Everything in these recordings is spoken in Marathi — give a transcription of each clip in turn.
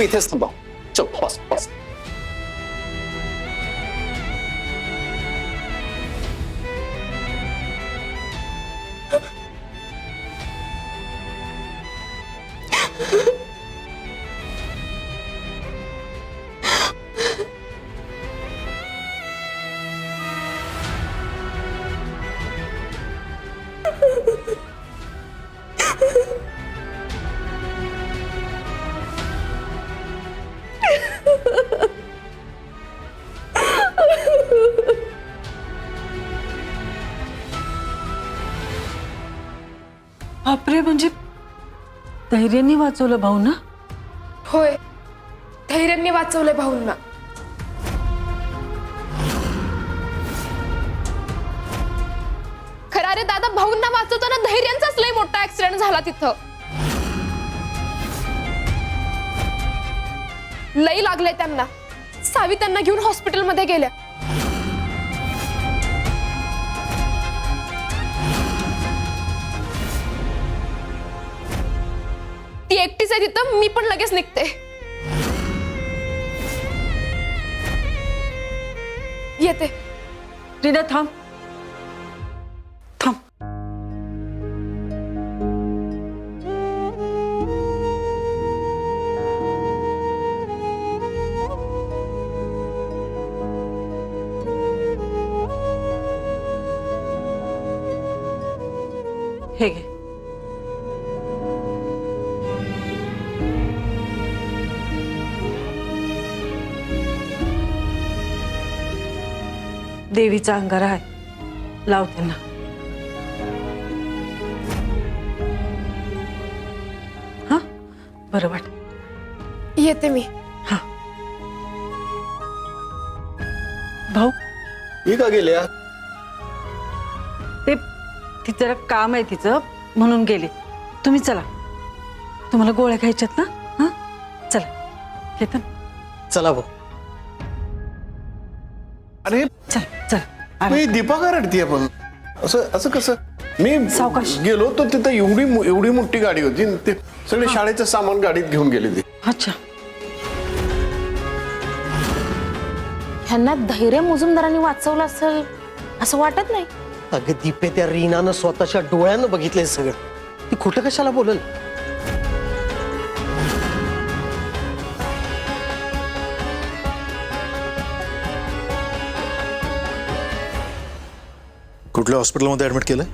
इथेच थांबा. चल बस बस. बापरे, म्हणजे धैर्याने वाचवलं भाऊ ना? होय, धैर्याने वाचवलंय भाऊंना. खरं अरे दादा, भाऊंना वाचवताना धैर्यांचाच लय मोठा ऍक्सिडेंट झाला तिथं. लई लागले त्यांना. सावी त्यांना घेऊन हॉस्पिटलमध्ये गेल्या. ती एकटीच आहे तिथं. मी पण लगेच निघते. येते. रीना थांब थांब. हे घे. देवीचा अंगारा आहे, लाव त्यांना. हा, बरं वाट. येते मी. हा भाऊ, ही का गेल्या? ते तिचं जरा काम आहे तिचं, म्हणून गेले. तुम्ही चला, तुम्हाला गोळ्या खायच्यात ना? हा चला. केतन चला भाऊ. अरे चल चल. मी दीपा का रडतीये पण? असं असं कसं? मी सावकाश. गेलो तर तिथं एवढी मोठी गाडी होती. ते सगळे शाळेचं सामान गाडीत घेऊन गेले ते. अच्छा. ह्यांना धैर्य मुजुमदारांनी वाचवलं असेल असं वाटत नाही. अगं दीपे, त्या रीनानं स्वतःच्या डोळ्यानं बघितलंय सगळं. ती खोटं कशाला बोलल? कुठल्या हॉस्पिटलमध्ये ऍडमिट केलंय?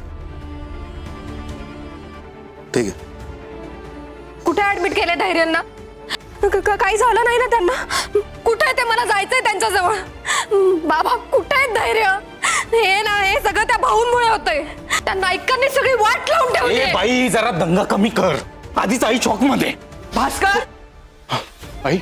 ठीक आहे. कुठे ऍडमिट केले धैर्यांना? काही झालं नाही ना त्यांना? कुठे ते? मला जायचंय त्यांच्याजवळ. बाबा कुठे आहेत धैर्य? हे ना, हे सगळं त्या भाऊंमुळे होतंय. त्यांना ऐकण्याने सगळी वाट लावून ठेवली. ए बाई, जरा दंगा कमी कर. आधीच आई शॉक मध्ये. भास्कर, आई,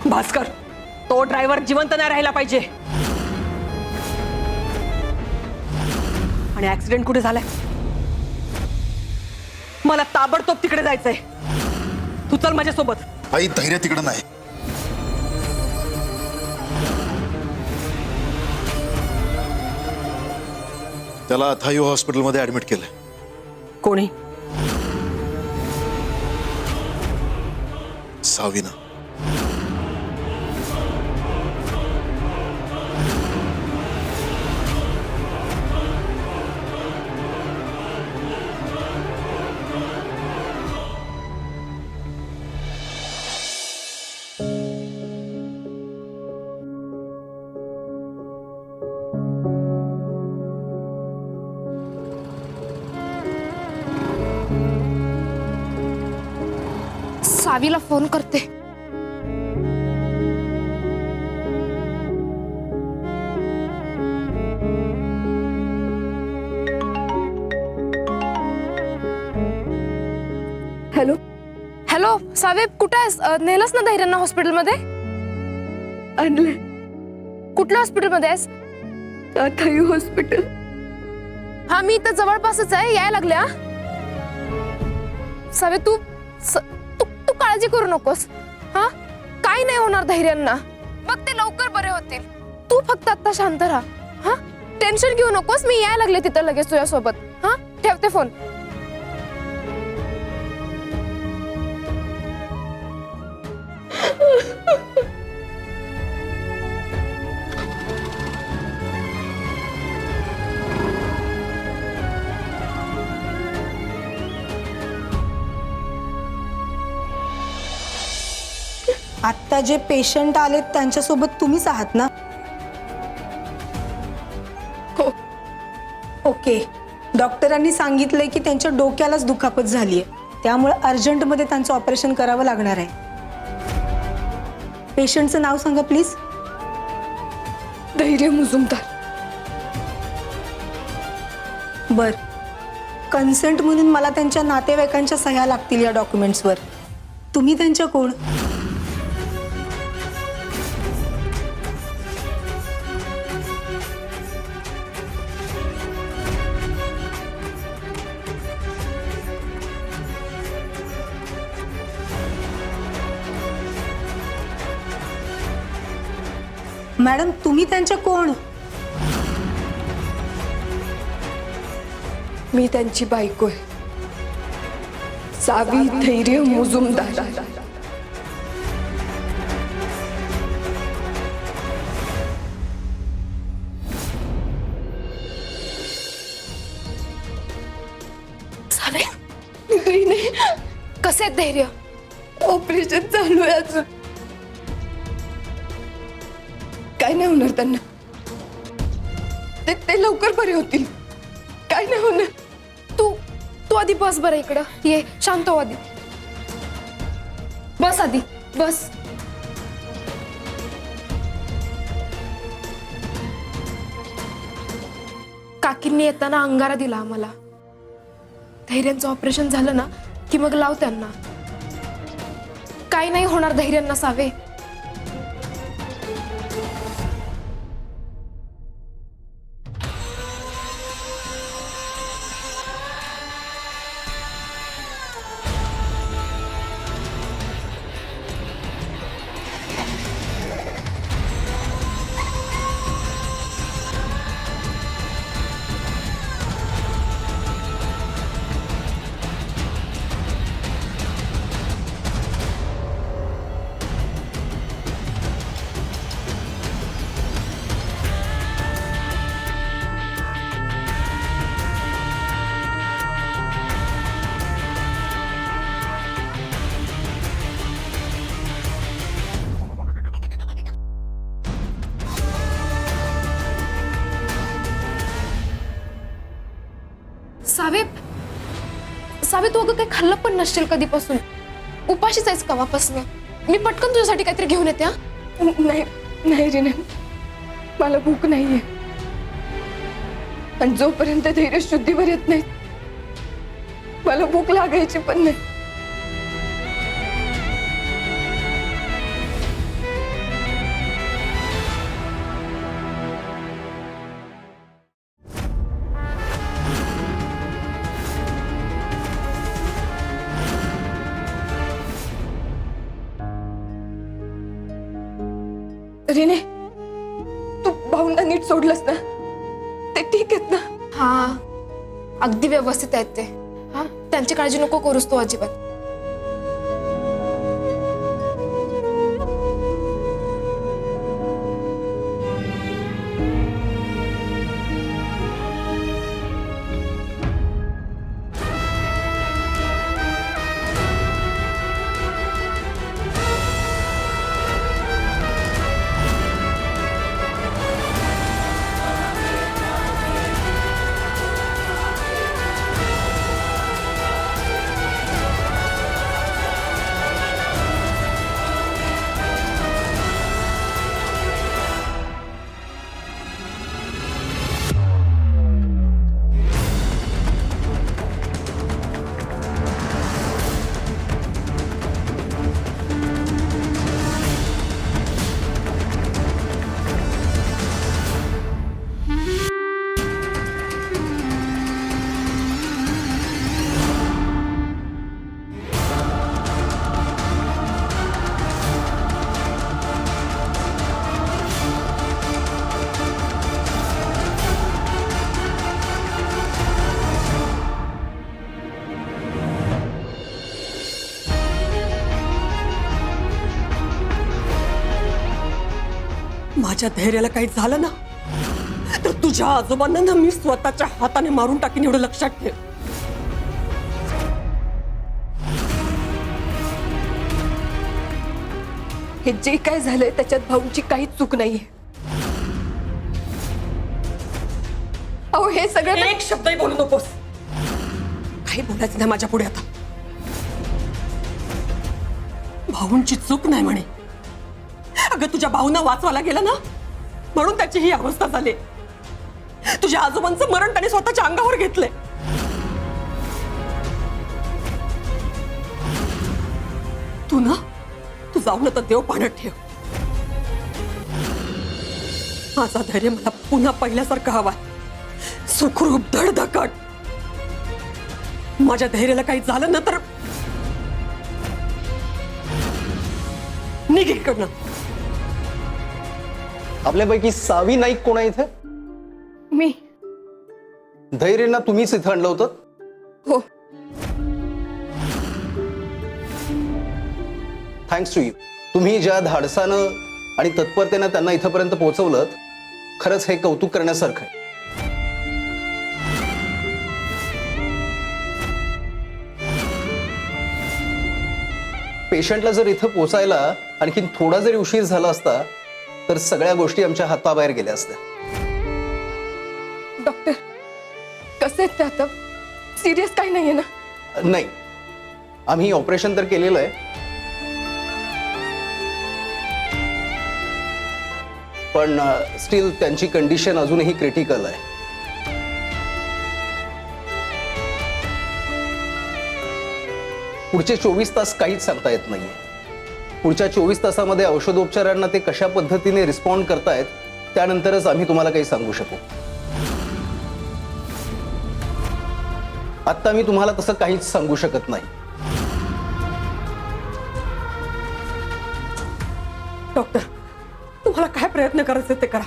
भास्कर, तो ड्रायव्हर जिवंत नाही राहिला पाहिजे. आणि ऍक्सिडेंट कुठे झालाय? मला ताबडतोब तिकडे जायचंय. तू चल माझ्यासोबत. आई, धैर्य तिकडे नाही. त्याला थायू हॉस्पिटलमध्ये ऍडमिट केलंय. कोणी? सावीना. सावीला फोन करते. हॅलो हॅलो सावेब, कुठे आहेस? नेलस ना धैर्यांना हॉस्पिटलमध्ये? आणले. कुठल्या हॉस्पिटलमध्ये आहेस? थायू हॉस्पिटल. हा, मी इथं जवळपासच आहे, यायला लागल्या. सावे, तू तू काळजी करू नकोस. हा, काय नाही होणार धैर्यांना. बघ, ते लवकर बरे होतील. तू फक्त आता शांत राहा. हा, टेन्शन घेऊ नकोस, मी यायला लागले तिथं लगेच तुझ्यासोबत. हा, ठेवते फोन. आत्ता जे पेशंट आलेत त्यांच्यासोबत तुम्हीच आहात ना? हो. ओके. डॉक्टरांनी सांगितलंय की त्यांच्या डोक्यालाच दुखापत झालीये, त्यामुळे अर्जंटमध्ये त्यांचं ऑपरेशन करावं लागणार आहे. पेशंटचं नाव सांगा प्लीज. धैर्य मुजुमदार. बर. कन्सेंट म्हणून मला त्यांच्या नातेवाईकांच्या सह्या लागतील या डॉक्युमेंट्सवर. तुम्ही त्यांच्या कोण? मॅडम तुम्ही त्यांच्या कोण? मी त्यांची बायको आहे, सावी धैर्य मुजुमदार. सावे, कसे आहेत धैर्य? ऑपरेशन चालू आहे अजून. काय नाही होणार त्यांना, ते लवकर बरे होतील. काय नाही होणार. तू आधी बस बरं इकडं ये. शांत हो आधी. बस आधी बस. काकींनी येताना अंगारा दिला आम्हाला. धैर्यांचं ऑपरेशन झालं ना की मग लाव त्यांना. काही नाही होणार धैर्यांना सावे. सावे, सावे तू अगं काही खाल्लं पण नसशील कधीपासून. उपाशीच आहेस कवापासून. मी पटकन तुझ्यासाठी काहीतरी घेऊन येते. नाही नाही रे, नाही, मला भूक नाहीये. आणि जोपर्यंत धैर्य शुद्धीवर येत नाही मला भूक लागायची पण नाही. रिने, तू भाऊंना नीट सोडलंस ना? ते ठीक आहेत ना? हा, अगदी व्यवस्थित आहेत ते. हा, त्यांची काळजी नको करूस तू अजिबात. माझ्या धैर्याला काही झालं ना तर तुझ्या आजोबांना ना मी स्वतःच्या हाताने मारून टाकीन, एवढं लक्षात ठेव. हे जे काय झालंय त्याच्यात भाऊंची काही चूक नाहीये. अहो हे सगळं एक शब्दही बोलू नकोस. काही बोलायचं नाही माझ्या पुढे आता. भाऊंची चूक नाही म्हणे. अगं तुझ्या भाऊंना वाचवायला गेला ना म्हणून त्याची ही अवस्था झाली. तुझ्या आजोबांचं मरण त्याने स्वतःच्या अंगावर घेतलंय. तू ना तू जाऊन आता देव पाण्यात ठेव. माझा धैर्य मला पुन्हा पहिल्यासारखं हवाय, सुखरूप धडधकट. माझ्या धैर्याला काही झालं ना तर निघ इकडनं. आपल्यापैकी सावी नाईक कोण आहे इथे? मी धैर्यना तुम्हीच इथं आणलं होतं? हो. Thanks to you. तुम्ही ज्या धाडसानं आणि तत्परतेनं त्यांना इथंपर्यंत पोहोचवलं, खरंच हे कौतुक करण्यासारखं आहे. पेशंटला जर इथं पोचायला आणखीन थोडा जरी उशीर झाला असता तर सगळ्या गोष्टी आमच्या हाताबाहेर गेल्या असत्या. डॉक्टर कसे आहेत ते आता? सिरियस काही नाहीये ना? नाही, आम्ही ऑपरेशन तर केलेलं आहे, पण स्टील त्यांची कंडिशन अजूनही क्रिटिकल आहे. पुढचे 24 तास काहीच सांगता येत नाहीये. पुढच्या 24 तासामध्ये औषधोपचारांना ते कशा पद्धतीने रिस्पॉन्ड करतायत त्यानंतरच आम्ही तुम्हाला काही सांगू शकू. आत्ता मी तुम्हाला तसं काहीच सांगू शकत नाही. डॉक्टर तुम्हाला काय प्रयत्न करायचे ते करा.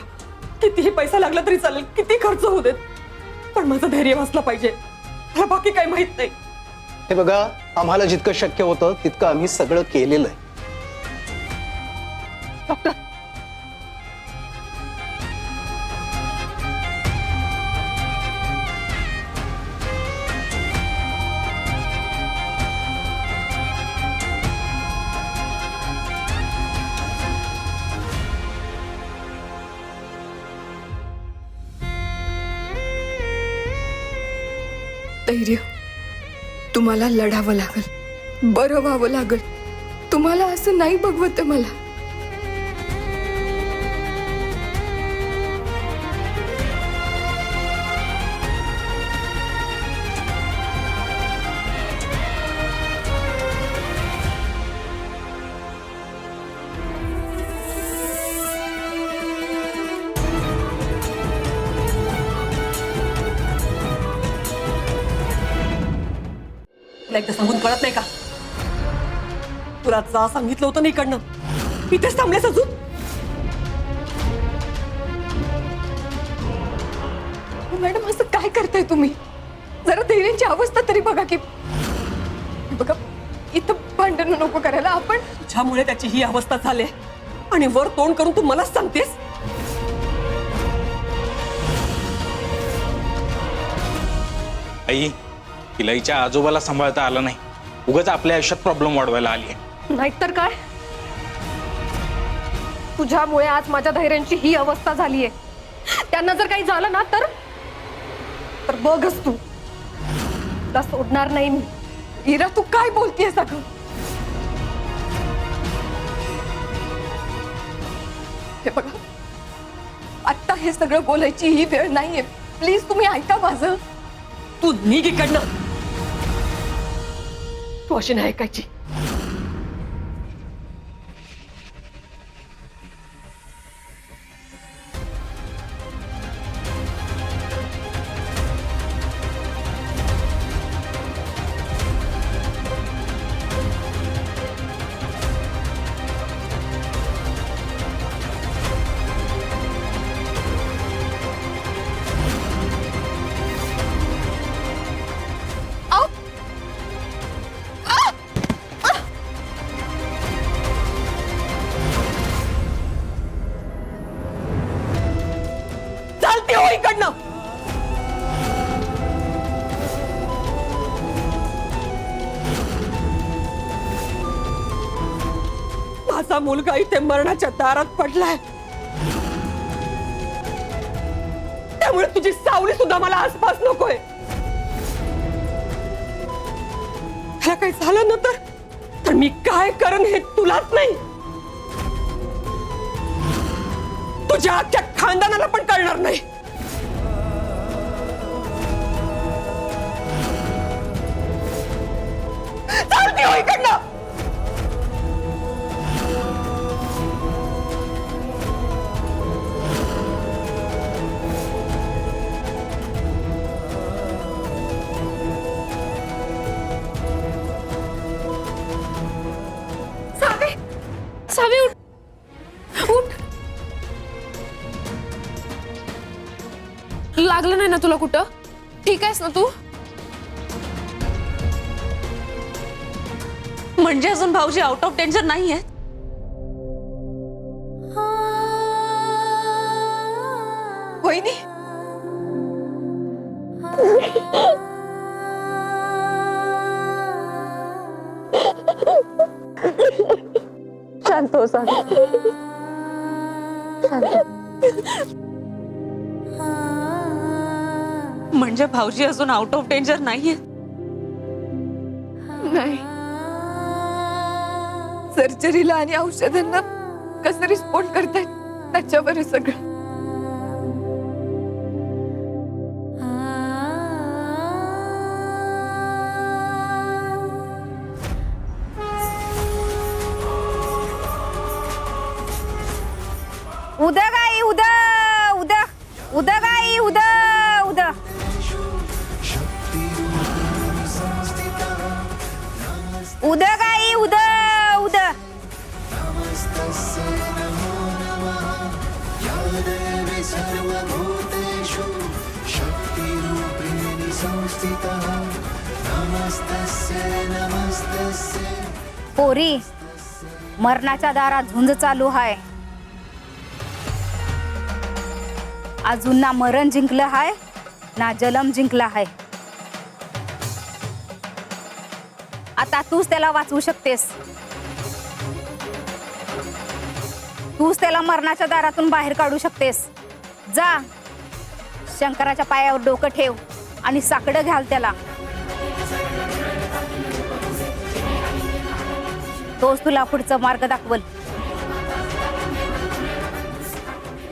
कितीही पैसा लागला तरी चालेल, किती खर्च होऊ देत, पण माझं धैर्य वाचलं पाहिजे. मला बाकी काही माहित नाही. हे बघा, आम्हाला जितकं शक्य होतं तितकं आम्ही सगळं केलेलं आहे. डॉक्टर धैर्य, तुम्हाला लढावं लागल, बरं व्हावं लागल. तुम्हाला असं नाही बघवत मला. तुला एकदा सांगून कळत नाही का? तुला जा सांगितलं होतं ना इकडनं, इथेच थांबलेस अजून? मॅडम असं काय करताय तुम्ही? जरा धैर्याची अवस्था तरी बघा की. बघा इथं भांडण नको करायला. आपण तुझ्यामुळे त्याची ही अवस्था झाली आणि वर तोंड करून तू मलाच सांगतेस? आई, तिला हिच्या आजोबाला सांभाळता आलं नाही, उगाच आपल्या आयुष्यात प्रॉब्लेम वाढवायला आली आहे. नाहीतर काय, तुझ्यामुळे आज माझ्या धैर्यांची ही अवस्था झालीये. त्यांना जर काही झालं ना तर बघच तू, तुला सोडणार नाही मी. इरा तू काय बोलतेय सगळं? हे बघा, आता हे सगळं बोलायची ही वेळ नाहीये. प्लीज तुम्ही ऐका माझं. तू निघ इकडनं. तू अशी नाही ऐकायची. माझा मुलगा इथे मरणाच्या दारात पडलाय, त्यामुळे तुझी सावली सुद्धा मला आसपास नकोय. त्याला काही झालं ना तर मी काय करण हे तुलाच नाही, तुझ्या अख्ख्या खानदानाला पण कळणार नाही. चालते हो इकडनं. सावी उठ, उठ. लागलं नाही ना तुला कुठं? ठीक आहेस ना तू? म्हणजे अजून भाऊजी आउट ऑफ डेंजर नाहीये? वहिनी, शांत हो सावी. म्हणजे भाऊजी अजून आउट ऑफ डेंजर नाहीये? नाही. सर्जरीला आणि औषधांना कसं रिस्पॉन्ड करतायत त्याच्यावर आहे सगळं. उद्या गाई उद्या उद्या उद्या गाई उद्या उद्या. उद्या गाई उद्या उद्या. पोरी, मरणाच्या दारात झुंज चालू आहे. अजून ना मरण जिंकलं हाय ना जलम जिंकला हाय. आता तूच त्याला वाचवू शकतेस. तूच त्याला मरणाच्या दारातून बाहेर काढू शकतेस. जा, शंकराच्या पायावर डोकं ठेव आणि साकडं घाल त्याला. तोच तुला पुढचा मार्ग दाखवल.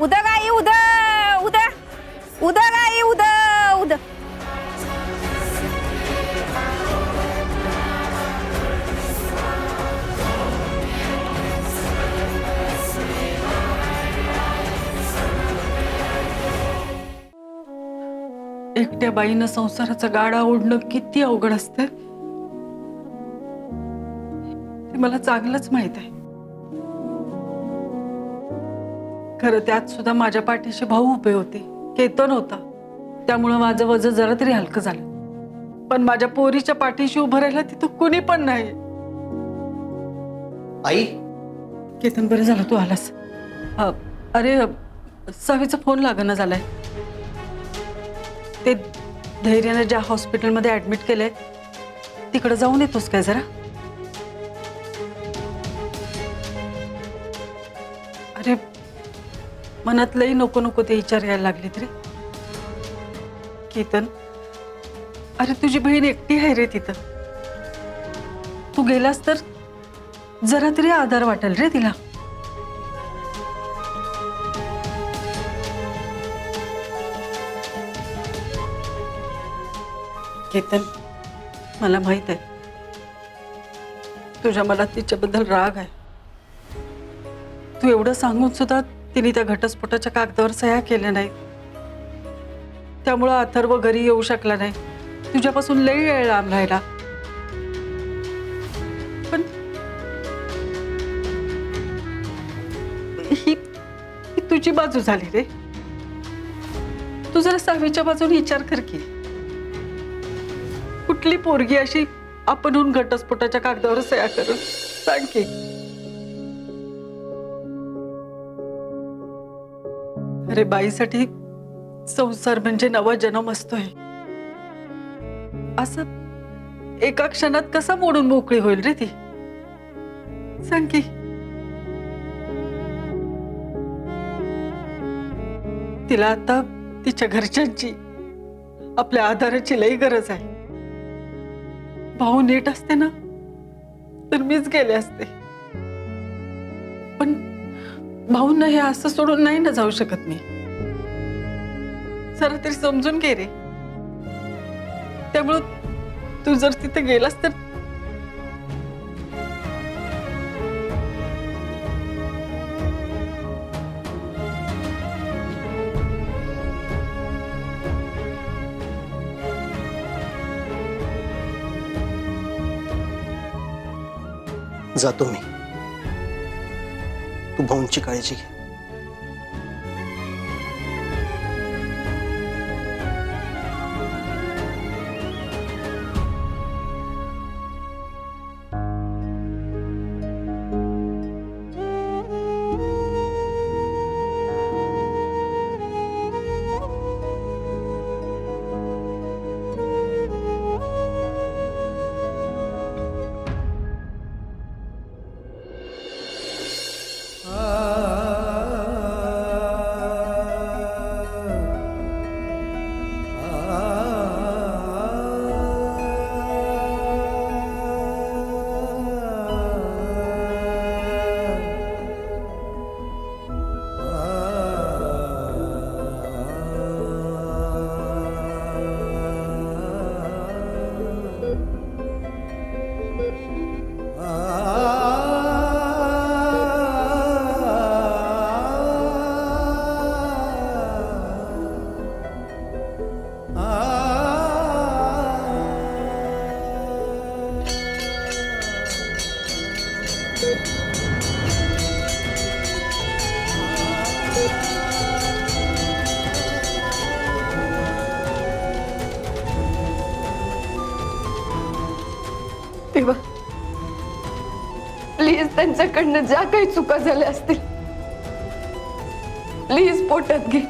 उद्या गाई उद्या उद्या उद्या गाई उद्या उद्या. एकट्या बाईनं संसाराचा गाडा ओढणं किती अवघड असतं ते मला चांगलंच माहित आहे. खरं त्यात सुद्धा माझ्या पाठीशी भाऊ उभे होते, केतन होता. त्यामुळं माझं वजन जरा तरी हलकं झालं. पण माझ्या पोरीच्या पाठीशी उभं राहिलं तिथं कोणी पण नाही. आई, केतन, बरं झालं तू आलास. अरे, सावीचा फोन लागणं झालाय. ते धैर्याने ज्या हॉस्पिटलमध्ये ऍडमिट केलंय तिकडे जाऊन येतोस काय जरा? अरे, मनात लई नको नको ते विचार यायला लागले रे. केतन, अरे तुझी बहीण एकटी आहे रे तिथं. तू गेलास तर जरा तरी आधार वाटेल रे तिला. केतन, मला माहित आहे तुझ्या मनात तिच्याबद्दल राग आहे. तू एवढं सांगून सुद्धा तिने त्या घटस्फोटाच्या कागदावर सह्या केल्या नाही. त्यामुळं अथर्व घरी येऊ शकला नाही. तुझ्यापासून लई वेळ लांब राहिला. पण ही तुझी बाजू झाली रे. तू जरा सावीच्या बाजूने विचार कर की. कुठली पोरगी अशी आपणहून घटस्फोटाच्या कागदावर सह्या करून सांग की. अरे, बाईसाठी संसार म्हणजे नवा जन्म असतोय. असं एका क्षणात कसा मोडून मोकळी होईल रे ती? सांग की. तिला आता तिच्या घरच्यांची, आपल्या आधाराची लई गरज आहे. भाऊ नीट असते ना तर मीच गेले असते, पण भाऊंना हे असं सोडून नाही ना जाऊ शकत मी. जरा तरी समजून घे रे. त्यामुळं तू जर तिथे गेलास तर जातो मी. तू भाऊंची काळजी घे. तेव्हा प्लीज त्यांच्याकडनं ज्या काही चुका झाल्या असतील प्लीज पोटात घे.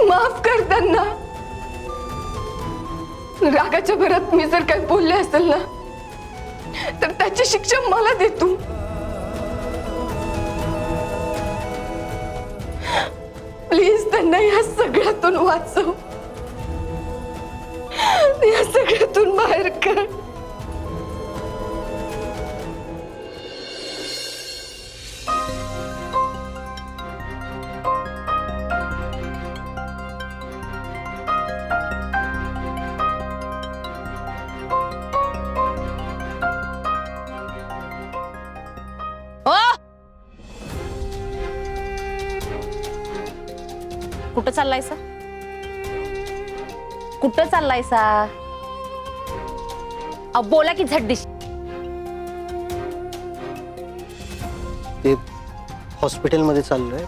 माफ कर त्यांना. रागाच्या भरात मी जर काही बोलले असेल ना तर त्याची शिक्षा मला दे तू. प्लीज त्यांना या सगळ्यातून वाचव, या सगळ्यातून बाहेर कर. कुठं चाललायसा? कुठं चाललायसा? बोला की झड्डीश. ते हॉस्पिटलमध्ये चाललोय.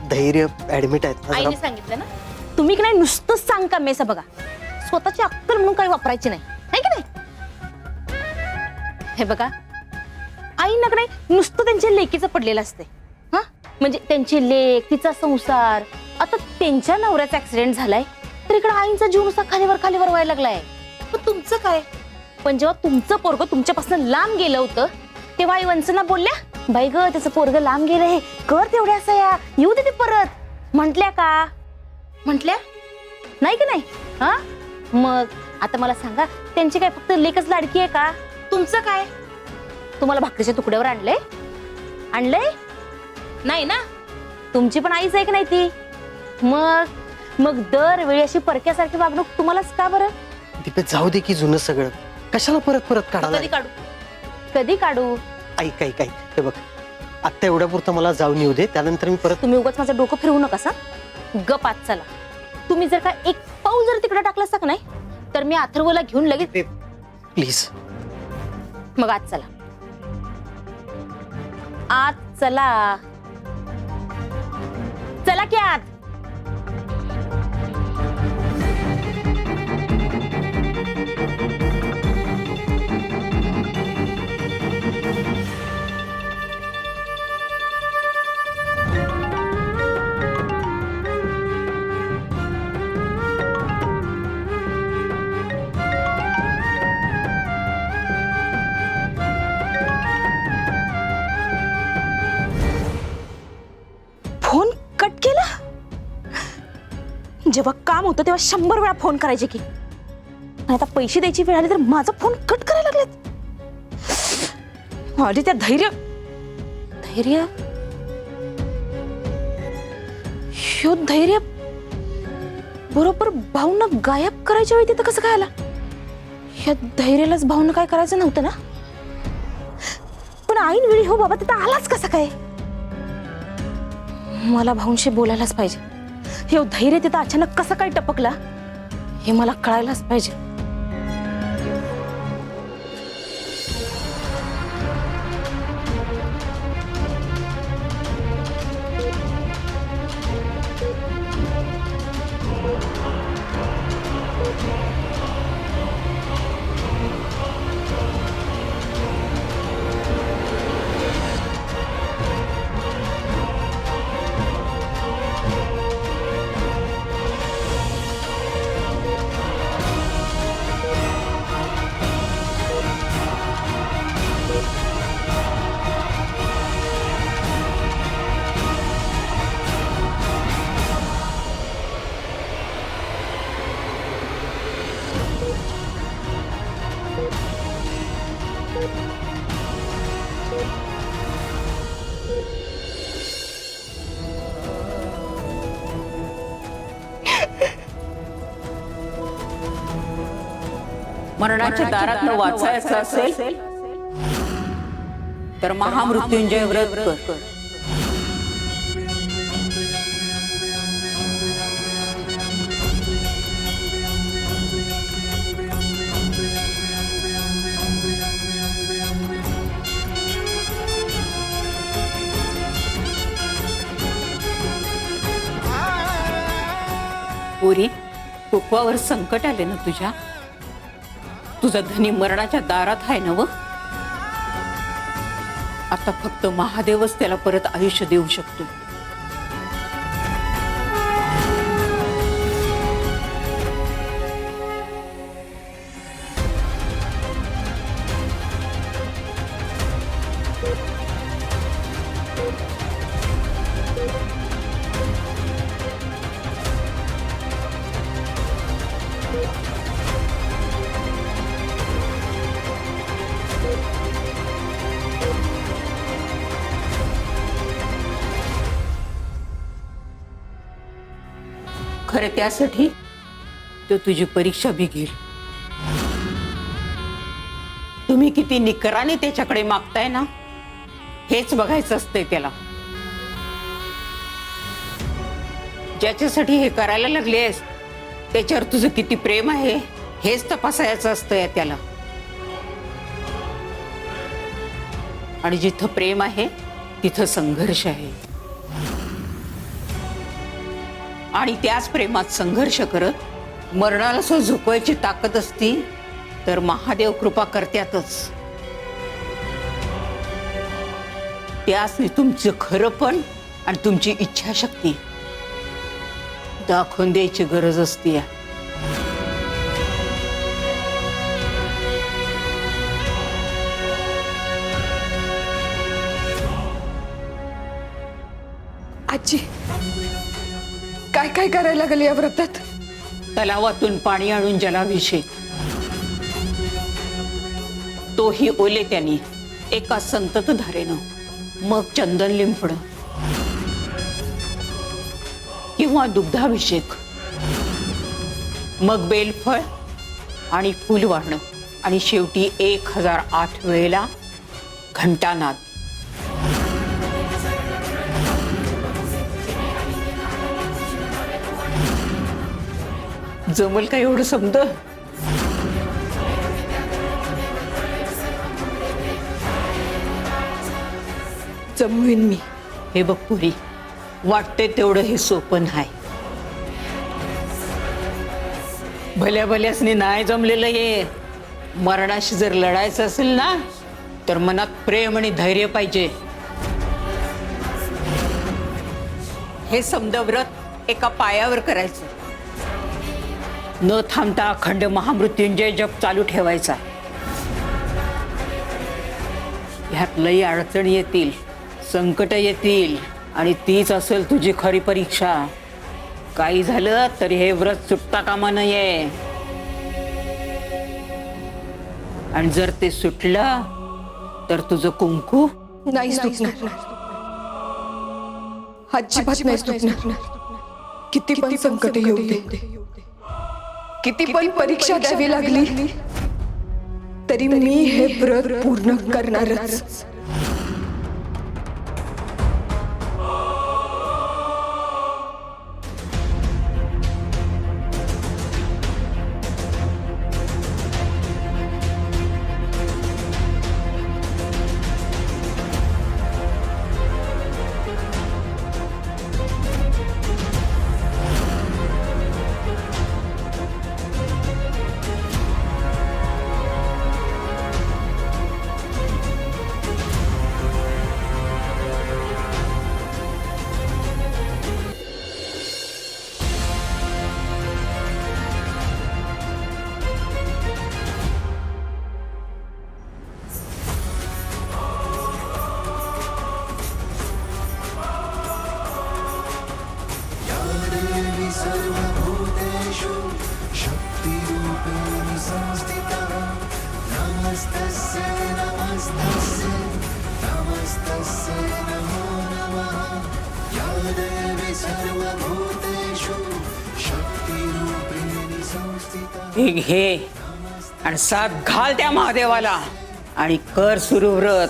धैर्य ऍडमिट आहेत ना आईने जरा. सांगितलं ना तुम्ही की नाही नुसतंच सांग का मेसा बघा. स्वतःची अक्कल म्हणून काही वापरायची नाही, है की नाही? हे बघा आईनं की नाही नुसतं त्यांच्या लेकीचं पडलेलं असते. हा म्हणजे त्यांची लेक, तिचा संसार. आता त्यांच्या नवऱ्याचा ऍक्सिडेंट झालाय तर इकडे आईंचा जीव नुसता खालीवर व्हायला लागलाय. पण तुमचं काय? पण जेव्हा तुमचं पोरग तुमच्यापासून लांब गेलं होतं तेव्हा आई वंचना बोलल्या, बाई ग त्याचं पोरग लांब गेलं, हे कर तेवढ्या असया, येऊ दे ते परत. म्हटल्या का? म्हटल्या नाही की नाही? हा मग आता मला सांगा त्यांची काय फक्त लेकच लाडकी आहे का? तुमचं काय? तुम्हाला भाकरीच्या तुकड्यावर आणलंय नाही ना? तुमची पण आईच आहे की नाही ती? मग दरवेळी अशी परक्यासारखी वागणूक तुम्हालाच का बरं? दीपे जाऊ दे की जुनं सगळं, कशाला परत काढायला? कधी काढू? ऐक हे बघ, आता एवढ्या पुरतं मला जाऊन येऊ दे, त्यानंतर मी परत. तुम्ही उगाच माझं डोकं फिरवू नका सा. गप आत चला. तुम्ही जर का एक पाऊल जर तिकडे टाकलं असता का नाही तर मी अथर्वला घेऊन लगेच. प्लीज मग आत चला, आत चला, चला की आत. जेव्हा काम होतं तेव्हा 100 वेळा फोन करायचे की, आणि आता पैसे द्यायची वेळ आली तर माझा फोन कट करायला लागलेत. माझे त्या धैर्य बरोबर भाऊंना गायब करायच्या वेळी तिथं कसं काय आला? या धैर्यालाच भाऊंना काय करायचं नव्हतं ना, पण ऐन वेळी हो बाबा तिथं आलाच कसा काय? मला भाऊंशी बोलायलाच पाहिजे. हे धैर्य तिथं अचानक कसं काय टपकला हे मला कळायलाच पाहिजे. मरणाच्या दारातनं वाचायचं असेल तर महामृत्युंजय व्रत कर. पोरी, कुकवावर संकट आले ना तुझ्या? तुझा धनी मरणाच्या दारात आहे ना व? आता फक्त महादेवच त्याला परत आयुष्य देऊ शकतो. खरे त्यासाठी तो तुझी परीक्षा बी घेईल. तुम्ही किती निकराने त्याच्याकडे मागताय ना हेच बघायचं असतंय त्याला. ज्याच्यासाठी हे करायला लागलेस त्याच्यावर तुझं किती प्रेम आहे हेच तपासायचं असतंय त्याला. आणि जिथं प्रेम आहे तिथं संघर्ष आहे, आणि त्याच प्रेमात संघर्ष करत मरणाला सो झुकवायची ताकद असती तर महादेव कृपा करत्यातच. त्यासनी तुमचं खरंपण आणि तुमची इच्छाशक्ती दाखवून द्यायची गरज असते. आजी, काय काय करायला लागेल या व्रतात? तलावातून पाणी आणून जलाभिषेक, तोही ओले त्यांनी एका संतत धारेनं, मग चंदन लिंपणं किंवा दुग्धाभिषेक, मग बेलफळ आणि फूल वाहणं, आणि शेवटी 1008 वेळेला घंटानाद. जमल का एवढं समज? जमवीन मी. हे बघ पुरी, वाटते तेवढं हे सोपं नाही. भल्या भल्यासनी नाही जमलेलं हे. मरणाशी जर लढायचं असेल ना तर मनात प्रेम आणि धैर्य पाहिजे. हे समद व्रत एका पायावर करायचं, न थांबता अखंड महामृत्युंजय जप चालू ठेवायचा. ह्यात लई अडचणी येतील, संकट येतील, आणि तीच असेल तुझी खरी परीक्षा. काही झालं तरी हे व्रत सुटता कामा नये. आणि जर ते सुटलं तर तुझं कुंकू नाही सुटणार. अजिबात नाही सुटणार. किती पण संकट येऊ दे, किती पण परीक्षा द्यावी लागली तरी मी हे व्रत पूर्ण करणारच. हे घे आणि साथ घाल त्या महादेवाला आणि कर सुरू व्रत.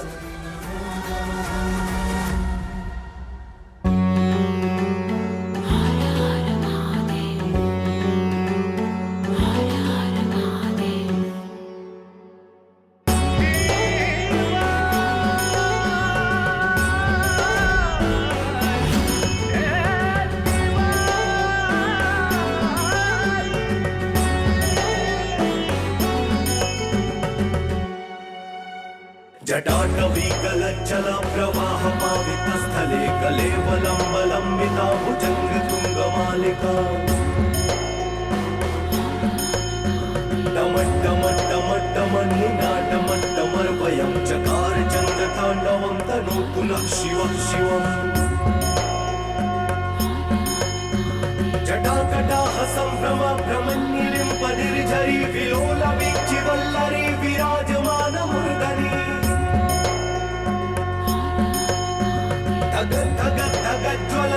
जटाटवी गलज्जल प्रवाह पावितस्थले कलेवलम्बलम्बिता भुजङ्गतुङ्गमालिका टमट्टमट्टमट्टमन्निनाटमट्टमर्वयं चकार चन्द्रताण्डवं तनोतु नः शिवः शिवम्. जटाकटाः सम्भ्रम भ्रमन्निलिम्पनिर्झरी विलोलवीक्षिवल्लरी विराजमानमूर्धनि धग धग धग ज्वल